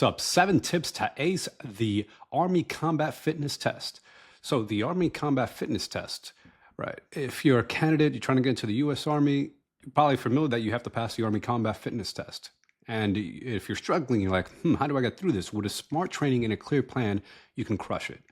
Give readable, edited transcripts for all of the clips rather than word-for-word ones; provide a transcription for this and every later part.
What's up? 7 tips to ace the Army Combat Fitness Test. So, the Army Combat Fitness Test, right? If you're a candidate, you're trying to get into the U.S. Army, you're probably familiar that you have to pass the Army Combat Fitness Test. And if you're struggling, you're like, how do I get through this? With a smart training and a clear plan, you can crush it.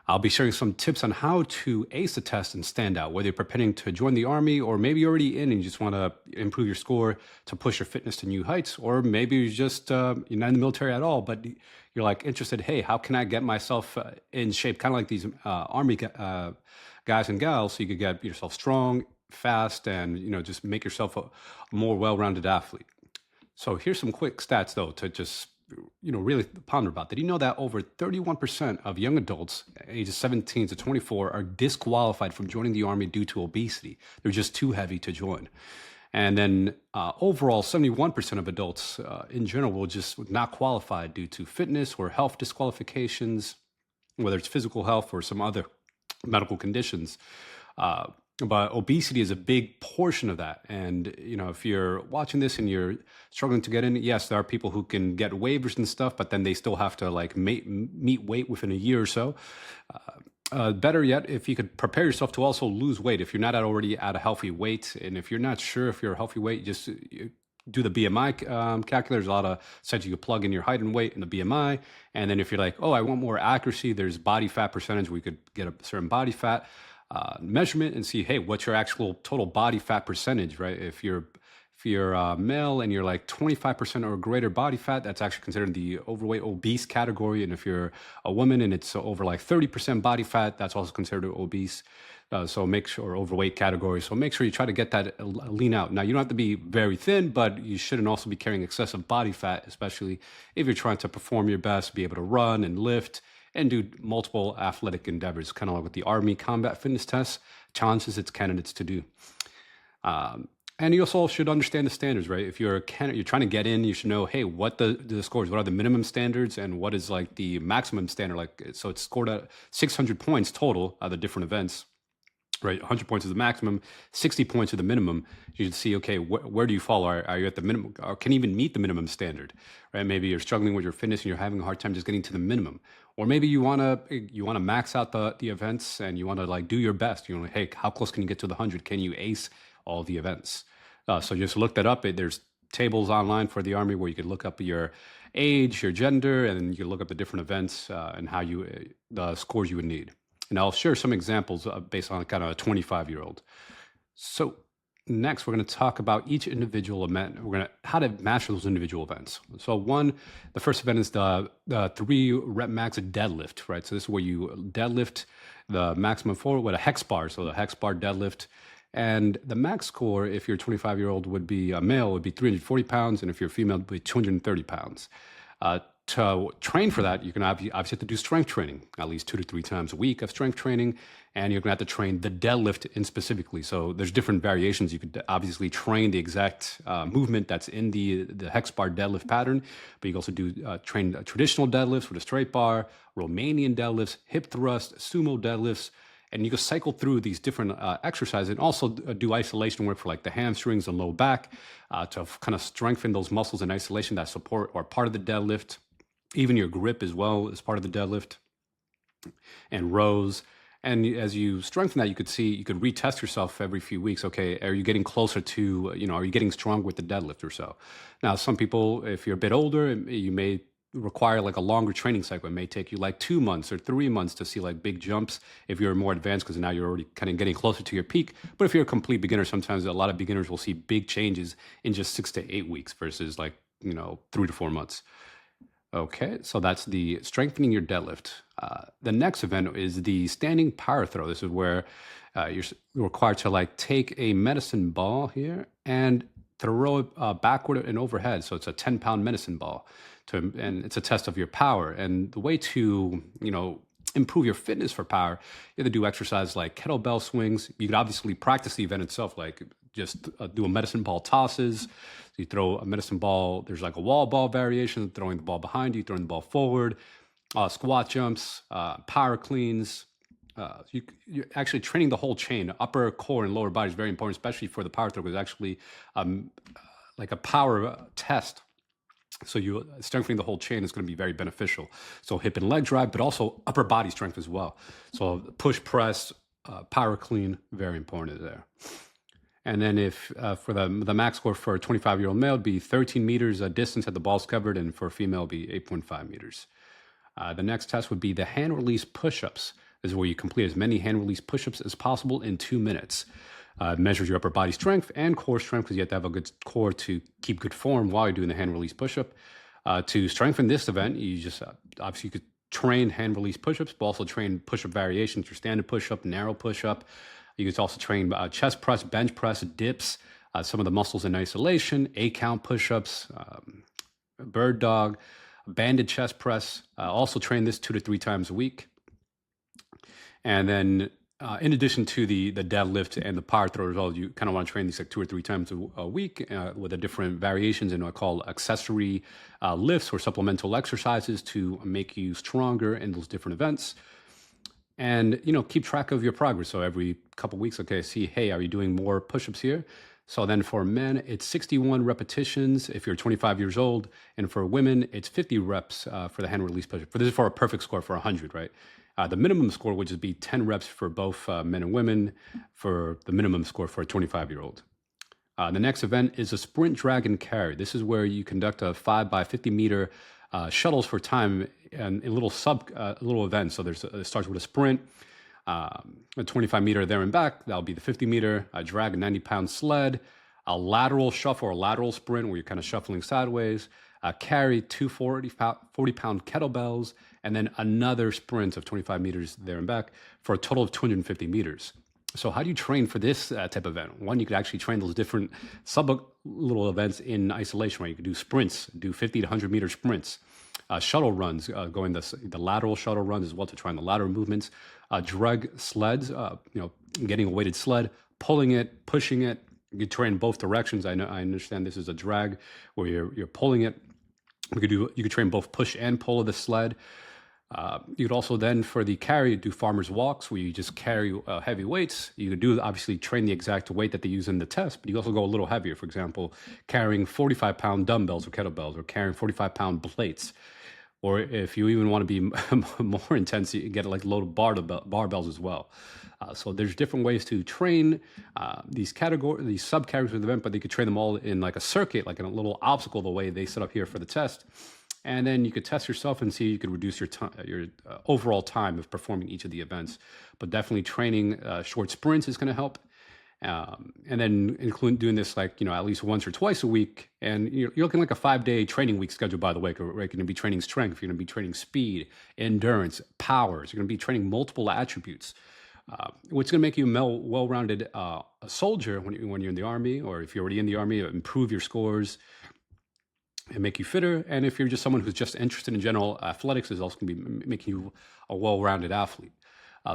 I'll be sharing some tips on how to ace the test and stand out, whether you're preparing to join the Army or maybe you're already in and you just want to improve your score to push your fitness to new heights, or maybe you're not in the military at all, but you're like interested, hey, how can I get myself in shape, kind of like these Army guys and gals, so you could get yourself strong, fast, and just make yourself a more well-rounded athlete. So here's some quick stats though to just really ponder about. Did you know that over 31% of young adults ages 17 to 24 are disqualified from joining the Army due to obesity? They're just too heavy to join. And then overall, 71% of adults in general will just not qualify due to fitness or health disqualifications, whether it's physical health or some other medical conditions. But obesity is a big portion of that. And, if you're watching this and you're struggling to get in, yes, there are people who can get waivers and stuff, but then they still have to like meet weight within a year or so. Better yet, if you could prepare yourself to also lose weight, if you're not already at a healthy weight, and if you're not sure if you're a healthy weight, just do the BMI calculator. There's a lot of sites you can plug in your height and weight and the BMI. And then if you're like, oh, I want more accuracy, there's body fat percentage where you could get a certain body fat measurement and see, hey, what's your actual total body fat percentage, right? If you're a male and you're like 25% or greater body fat, that's actually considered the overweight obese category. And if you're a woman and it's over like 30% body fat, that's also considered obese. So make sure, or overweight category. So make sure you try to get that lean out. Now, you don't have to be very thin, but you shouldn't also be carrying excessive body fat, especially if you're trying to perform your best, be able to run and lift and do multiple athletic endeavors, kind of like what the Army Combat Fitness Test challenges its candidates to do. And you also should understand the standards, right? If you're a candidate, you're trying to get in, you should know, hey, what the scores, what are the minimum standards and what is like the maximum standard? Like, so it's scored at 600 points total at the different events, right? 100 points is the maximum, 60 points are the minimum. You should see, okay, where do you fall? Are you at the minimum, or can you even meet the minimum standard, right? Maybe you're struggling with your fitness and you're having a hard time just getting to the minimum. Or maybe you wanna max out the events and you wanna like do your best. Hey, how close can you get to the 100? Can you ace all the events? So just look that up. There's tables online for the Army where you could look up your age, your gender, and then you can look up the different events and how the scores you would need. And I'll share some examples based on kind of a 25-year-old. So next, we're going to talk about each individual event. How to master those individual events. So the first event is the 3 rep max deadlift, right? So this is where you deadlift the maximum forward with a hex bar. So the hex bar deadlift. And the max score, if you're a 25-year-old, would be a male, would be 340 pounds. And if you're a female, it would be 230 pounds. To train for that, you're going to obviously have to do strength training, at least 2 to 3 times a week of strength training. And you're going to have to train the deadlift in specifically. So there's different variations. You could obviously train the exact movement that's in the hex bar deadlift pattern, but you can also train traditional deadlifts with a straight bar, Romanian deadlifts, hip thrust, sumo deadlifts. And you can cycle through these different exercises and also do isolation work for like the hamstrings and low back to kind of strengthen those muscles in isolation that support or part of the deadlift. Even your grip as well is part of the deadlift, and rows. And as you strengthen that, you could retest yourself every few weeks. Okay, are you getting closer to, are you getting strong with the deadlift or so? Now, some people, if you're a bit older, you may require like a longer training cycle. It may take you like 2 months or 3 months to see like big jumps if you're more advanced, because now you're already kind of getting closer to your peak. But if you're a complete beginner, sometimes a lot of beginners will see big changes in just 6 to 8 weeks versus like, 3 to 4 months. Okay, so that's the strengthening your deadlift. The next event is the standing power throw. This is where you're required to like take a medicine ball here and throw it backward and overhead. So it's a 10-pound medicine ball, and it's a test of your power. And the way to improve your fitness for power, you have to do exercises like kettlebell swings. You could obviously practice the event itself, like just do a medicine ball tosses. So you throw a medicine ball. There's like a wall ball variation, throwing the ball behind you, throwing the ball forward, squat jumps, power cleans. You're actually training the whole chain. Upper core and lower body is very important, especially for the power throw, because it's actually like a power test So you strengthening the whole chain is going to be very beneficial. So hip and leg drive, but also upper body strength as well. So push, press, power clean, very important there. And then if for the max score for a 25-year-old male would be 13 meters distance at the ball's covered, and for a female would be 8.5 meters. The next test would be the hand release push-ups. This is where you complete as many hand release push-ups as possible in 2 minutes. Measures your upper body strength and core strength, because you have to have a good core to keep good form while you're doing the hand release push-up. To strengthen this event, you just obviously you could train hand release push-ups, but also train push-up variations, your standard push-up, narrow push-up. You could also train chest press, bench press, dips, some of the muscles in isolation, 8-count push-ups, bird dog, banded chest press. Also train this 2 to 3 times a week. And then in addition to the deadlift and the power throw as well, you kind of want to train these like 2 or 3 times a week with the different variations in what I call accessory lifts or supplemental exercises to make you stronger in those different events. And, keep track of your progress. So every couple of weeks, okay, see, hey, are you doing more push-ups here? So then for men, it's 61 repetitions if you're 25 years old. And for women, it's 50 reps for the hand release push-up. This is for a perfect score for 100, right? The minimum score would just be 10 reps for both men and women for the minimum score for a 25-year-old. The next event is a sprint, drag, and carry. This is where you conduct a 5 by 50 meter shuttles for time and a little events. So it starts with a sprint, a 25 meter there and back. That'll be the 50 meter. A drag, a 90-pound sled, a lateral shuffle or lateral sprint where you're kind of shuffling sideways. Carry 2 40-pound kettlebells, and then another sprint of 25 meters there and back for a total of 250 meters. So how do you train for this type of event? One, you could actually train those different little events in isolation, right? You could do sprints, do 50 to 100 meter sprints, shuttle runs, going the lateral shuttle runs as well to train the lateral movements, drug sleds, getting a weighted sled, pulling it, pushing it. You could train both directions. I understand this is a drag where you're pulling it. You could train both push and pull of the sled. You could also then, for the carry, do farmer's walks where you just carry heavy weights. You could obviously train the exact weight that they use in the test, but you also go a little heavier. For example, carrying 45-pound dumbbells or kettlebells, or carrying 45-pound plates. Or if you even want to be more intense, you get like loaded barbells as well. So there's different ways to train these subcategories of the event, but you could train them all in like a circuit, like in a little obstacle, the way they set up here for the test. And then you could test yourself and see you could reduce your overall time of performing each of the events. But definitely training short sprints is going to help. And then include doing this like, at least once or twice a week. And you're looking like a 5-day training week schedule, by the way. You're going to be training strength. You're going to be training speed, endurance, powers. You're going to be training multiple attributes, which is going to make you a well-rounded soldier when you're in the Army, or if you're already in the Army, improve your scores and make you fitter. And if you're just someone who's just interested in general athletics, is also going to be making you a well-rounded athlete.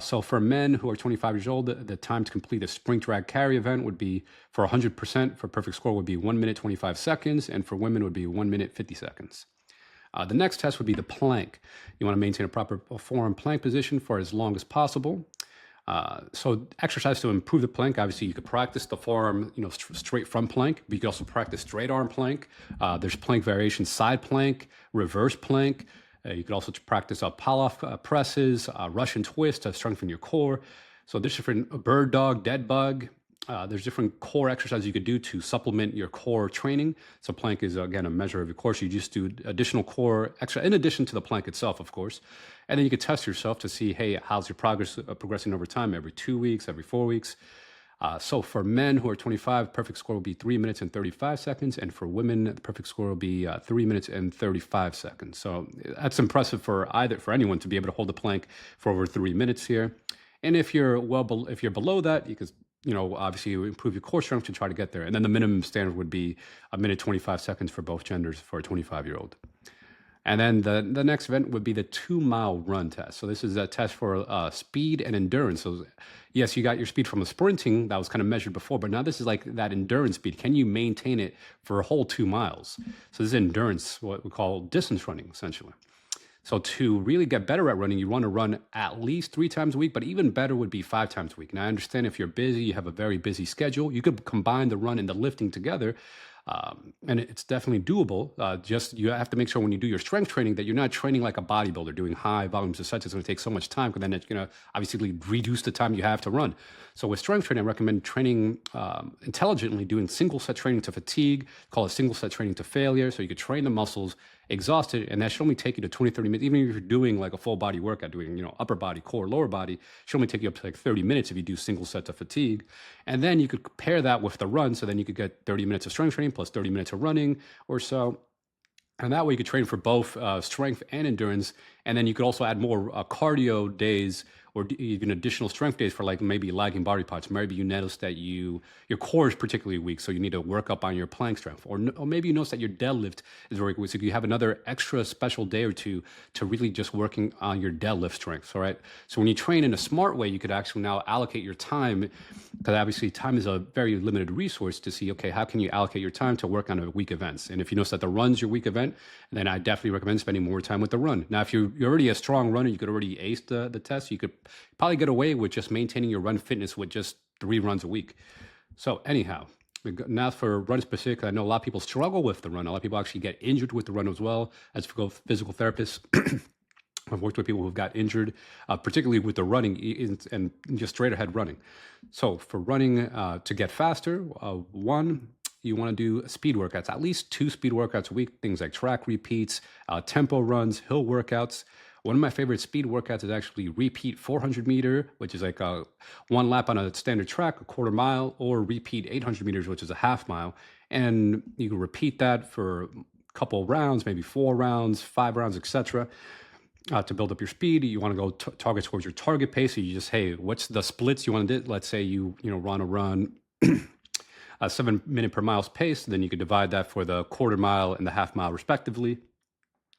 So for men who are 25 years old, the time to complete a sprint, drag, carry event would be, for 100%, for perfect score would be 1 minute, 25 seconds. And for women would be 1 minute, 50 seconds. The next test would be the plank. You want to maintain a proper forearm plank position for as long as possible. So exercise to improve the plank. Obviously, you could practice the forearm, straight front plank, but you could also practice straight arm plank. There's plank variations, side plank, reverse plank. You could also practice pull-off presses, Russian twist to strengthen your core. So there's different bird dog, dead bug. There's different core exercises you could do to supplement your core training. So plank is, again, a measure of your core. So you just do additional core extra in addition to the plank itself, of course. And then you could test yourself to see, hey, how's your progress progressing over time, every 2 weeks, every 4 weeks. So for men who are 25, perfect score will be 3 minutes and 35 seconds. And for women, the perfect score will be 3 minutes and 35 seconds. So that's impressive for anyone to be able to hold the plank for over 3 minutes here. And if you're below that, you could, obviously you improve your core strength to try to get there. And then the minimum standard would be 1 minute, 25 seconds for both genders for a 25-year-old. And then the next event would be the 2-mile run test. So this is a test for speed and endurance. So yes, you got your speed from the sprinting that was kind of measured before, but now this is like that endurance speed. Can you maintain it for a whole 2 miles? So this is endurance, what we call distance running, essentially. So to really get better at running, you want to run at least 3 times a week, but even better would be 5 times a week. Now, I understand if you're busy, you have a very busy schedule, you could combine the run and the lifting together. And it's definitely doable. Just you have to make sure when you do your strength training that you're not training like a bodybuilder, doing high volumes of sets. It's going to take so much time because then it's going to obviously reduce the time you have to run. So with strength training, I recommend training intelligently, doing single set training to fatigue, call it single set training to failure. So you could train the muscles exhausted, and that should only take you to 20, 30 minutes. Even if you're doing like a full body workout, doing, upper body, core, lower body, it should only take you up to like 30 minutes if you do single set to fatigue. And then you could pair that with the run. So then you could get 30 minutes of strength training plus 30 minutes of running or so. And that way you could train for both strength and endurance. And then you could also add more cardio days or even additional strength days for like maybe lagging body parts. Maybe you notice that your core is particularly weak, so you need to work up on your plank strength. Or maybe you notice that your deadlift is very weak, so you have another extra special day or two to really just working on your deadlift strength, all right? So when you train in a smart way, you could actually now allocate your time, because obviously time is a very limited resource, to see, okay, how can you allocate your time to work on a weak events? And if you notice that the run's your weak event, then I definitely recommend spending more time with the run. Now, if you're already a strong runner, you could already ace the test, you could probably get away with just maintaining your run fitness with just 3 runs a week. So anyhow, now for run specific, I know a lot of people struggle with the run. A lot of people actually get injured with the run as well. As physical therapists, I've worked with people who've got injured, particularly with the running and just straight ahead running. So for running to get faster, one, you want to do speed workouts, at least 2 speed workouts a week, things like track repeats, tempo runs, hill workouts. One of my favorite speed workouts is actually repeat 400 meter, which is like 1 lap on a standard track, a quarter mile, or repeat 800 meters, which is a half mile. And you can repeat that for a couple rounds, maybe 4 rounds, 5 rounds, etc. To build up your speed. You want to go target towards your target pace. So you just, hey, what's the splits you want to do? Let's say you want to run a 7 minute per miles pace. Then you could divide that for the quarter mile and the half mile respectively.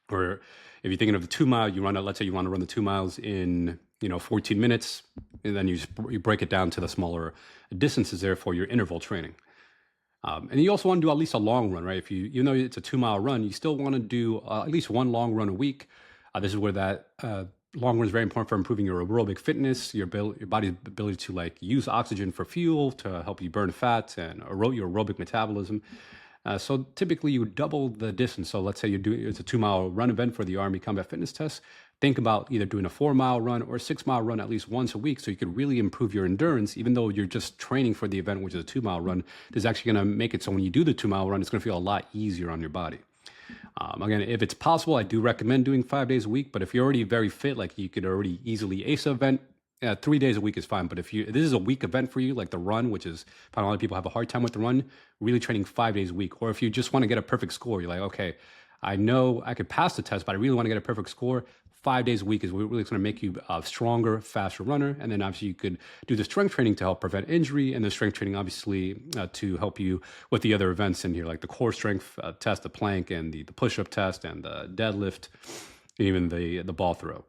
Or if you're thinking of the 2 mile, let's say you want to run the 2 miles in 14 minutes, and then you break it down to the smaller distances there for your interval training. And you also want to do at least a long run, right? Even though it's a 2 mile run, you still want to do at least 1 long run a week. This is where that long run is very important for improving your aerobic fitness, your body's ability to use oxygen for fuel to help you burn fat and your aerobic metabolism. So typically you double the distance. So let's say it's a 2 mile run event for the Army Combat Fitness Test. Think about either doing a 4 mile run or a 6 mile run at least once a week, so you could really improve your endurance. Even though you're just training for the event, which is a 2 mile run, this is actually going to make it so when you do the 2 mile run, it's going to feel a lot easier on your body. Again, if it's possible, I do recommend doing 5 days a week. But if you're already very fit, like you could already easily ace an event, 3 days a week is fine. But if this is a week event for you, like the run, which is probably a lot of people have a hard time with the run, really training 5 days a week. Or if you just want to get a perfect score, you're like, okay, I know I could pass the test, but I really want to get a perfect score. 5 days a week is really going to make you a stronger, faster runner. And then obviously you could do the strength training to help prevent injury, and the strength training obviously to help you with the other events in here, like the core strength test, the plank, and the push-up test, and the deadlift, and even the ball throw.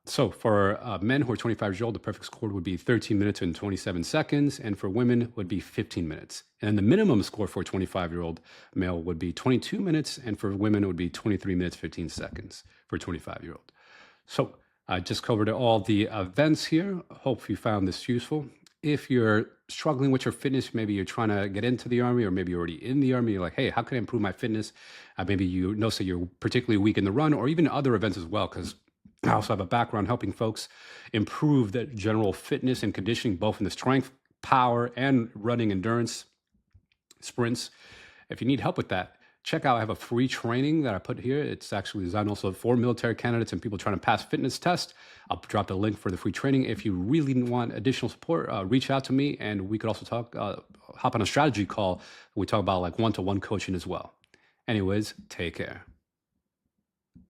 So for men who are 25 years old, the perfect score would be 13 minutes and 27 seconds. And for women would be 15 minutes. And the minimum score for a 25-year-old male would be 22 minutes. And for women, it would be 23 minutes, 15 seconds for a 25-year-old. So I just covered all the events here. Hope you found this useful. If you're struggling with your fitness, maybe you're trying to get into the Army, or maybe you're already in the Army, you're like, hey, how can I improve my fitness? Maybe you notice that you're particularly weak in the run, or even other events as well, because I also have a background helping folks improve their general fitness and conditioning, both in the strength, power, and running endurance sprints. If you need help with that, check out, I have a free training that I put here. It's actually designed also for military candidates and people trying to pass fitness tests. I'll drop the link for the free training. If you really want additional support, reach out to me, and we could also hop on a strategy call. We talk about like one-to-one coaching as well. Anyways, take care.